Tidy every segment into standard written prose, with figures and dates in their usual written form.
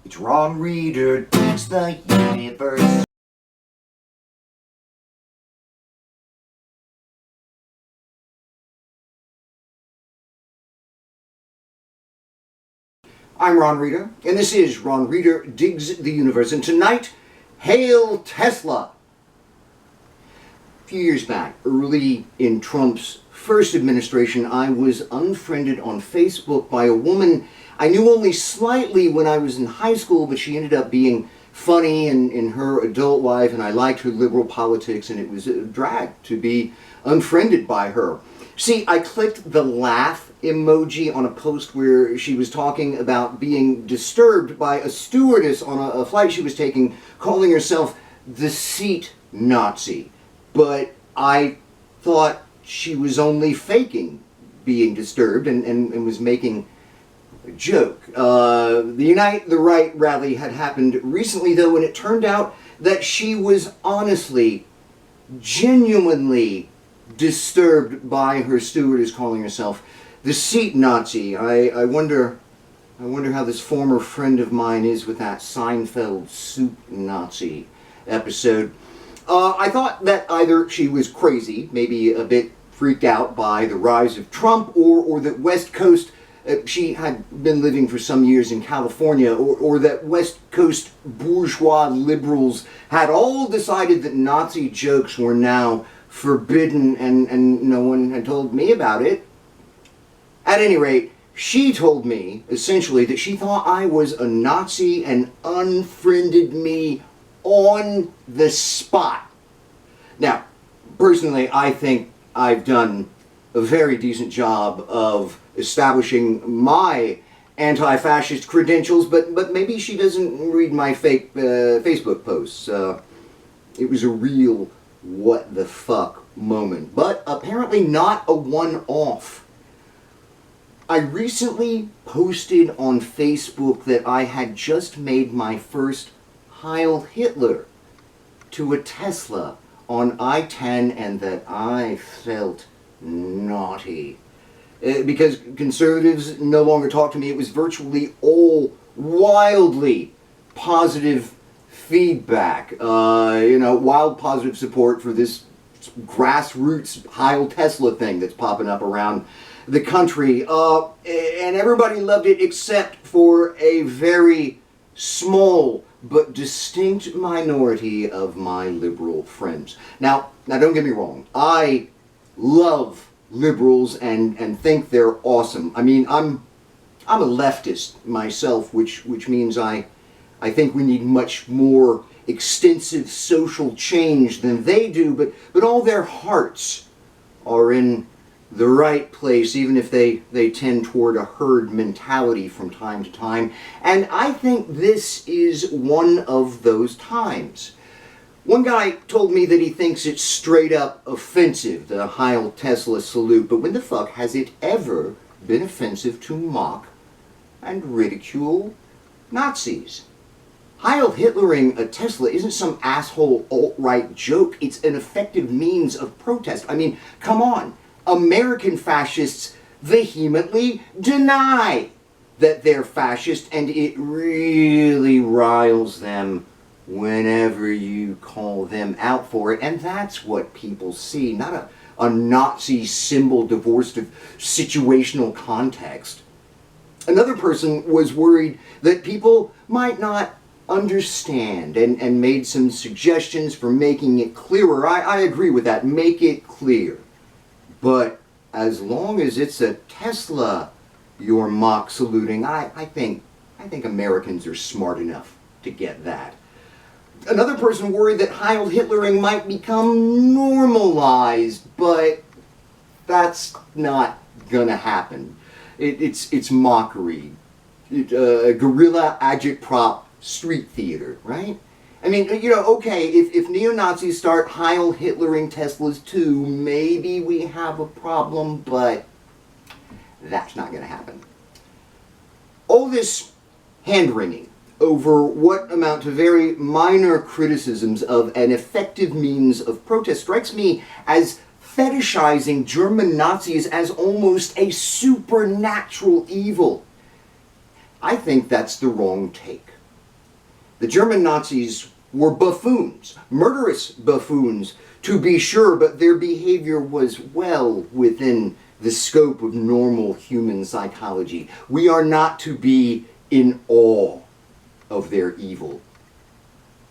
It's Ron Reader digs the universe. I'm Ron Reader, and this is Ron Reader Digs the Universe. And tonight, Hail Tesla! A few years back, early in Trump's first administration, I was unfriended on Facebook by a woman I knew only slightly when I was in high school, but she ended up being funny in her adult life, and I liked her liberal politics, and it was a drag to be unfriended by her. See, I clicked the laugh emoji on a post where she was talking about being disturbed by a stewardess on a flight she was taking, calling herself the seat Nazi. But I thought she was only faking being disturbed and was making a joke. The Unite the Right rally had happened recently, though, and it turned out that she was honestly, genuinely disturbed by her stewardess calling herself the seat Nazi. I wonder how this former friend of mine is with that Seinfeld soup Nazi episode. I thought that either she was crazy, maybe a bit freaked out by the rise of Trump, or that West Coast, she had been living for some years in California, or that West Coast bourgeois liberals had all decided that Nazi jokes were now forbidden and no one had told me about it. At any rate, she told me, essentially, that she thought I was a Nazi and unfriended me on the spot. Now, personally, I think I've done a very decent job of establishing my anti-fascist credentials, but maybe she doesn't read my fake Facebook posts. It was a real what the fuck moment, but apparently not a one-off. I recently posted on Facebook that I had just made my first Heil Hitler to a Tesla on I-10 and that I felt naughty. Because conservatives no longer talk to me, it was virtually all wildly positive feedback. Wild positive support for this grassroots Heil Tesla thing that's popping up around the country. And everybody loved it except for a very small but distinct minority of my liberal friends. Now don't get me wrong. I love liberals and think they're awesome. I mean, I'm a leftist myself, which means I think we need much more extensive social change than they do, but all their hearts are in the right place, even if they tend toward a herd mentality from time to time. And I think this is one of those times. One guy told me that he thinks it's straight up offensive, the Heil Tesla salute, but when the fuck has it ever been offensive to mock and ridicule Nazis? Heil Hitlering a Tesla isn't some asshole alt-right joke, it's an effective means of protest. I mean, come on. American fascists vehemently deny that they're fascist, and it really riles them whenever you call them out for it. And that's what people see, not a Nazi symbol divorced of situational context. Another person was worried that people might not understand and made some suggestions for making it clearer. I agree with that. Make it clear. But as long as it's a Tesla you're mock saluting, I think Americans are smart enough to get that. Another person worried that Heil Hitlering might become normalized, but that's not gonna happen. It's mockery. Guerrilla agitprop street theater, right? I mean, okay, if neo-Nazis start Heil Hitlering Teslas too, maybe we have a problem, but that's not going to happen. All this hand-wringing over what amount to very minor criticisms of an effective means of protest strikes me as fetishizing German Nazis as almost a supernatural evil. I think that's the wrong take. The German Nazis were buffoons, murderous buffoons to be sure, but their behavior was well within the scope of normal human psychology. We are not to be in awe of their evil.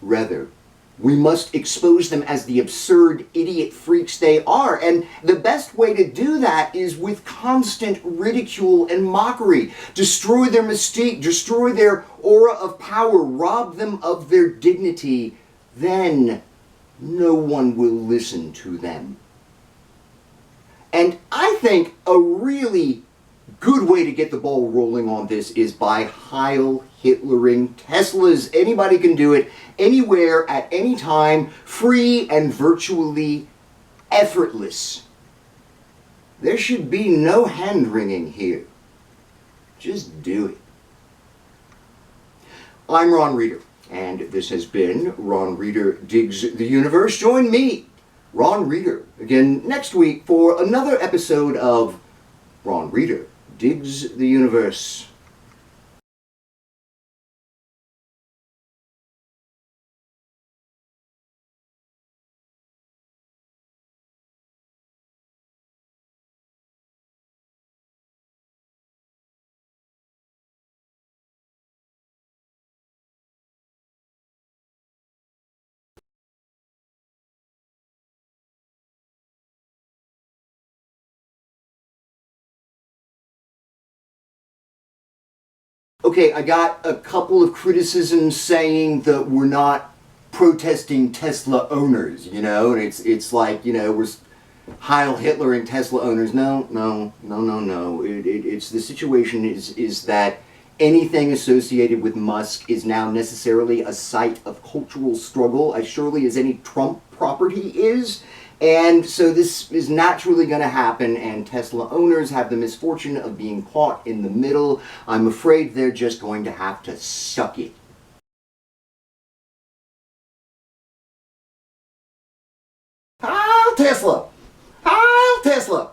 Rather, we must expose them as the absurd idiot freaks they are. And the best way to do that is with constant ridicule and mockery. Destroy their mystique, destroy their aura of power, rob them of their dignity. Then no one will listen to them. And I think a really good way to get the ball rolling on this is by Heil Hitlering Teslas. Anybody can do it, anywhere, at any time, free and virtually effortless. There should be no hand-wringing here. Just do it. I'm Ron Reeder, and this has been Ron Reeder Digs the Universe. Join me, Ron Reeder, again next week for another episode of Ron Reeder Digs the Universe. Okay, I got a couple of criticisms saying that we're not protesting Tesla owners, and it's like, we're Heil Hitler and Tesla owners. No. It's the situation is that anything associated with Musk is now necessarily a site of cultural struggle, as surely as any Trump property is. And so this is naturally going to happen, and Tesla owners have the misfortune of being caught in the middle. I'm afraid they're just going to have to suck it. Heil Tesla! Heil Tesla!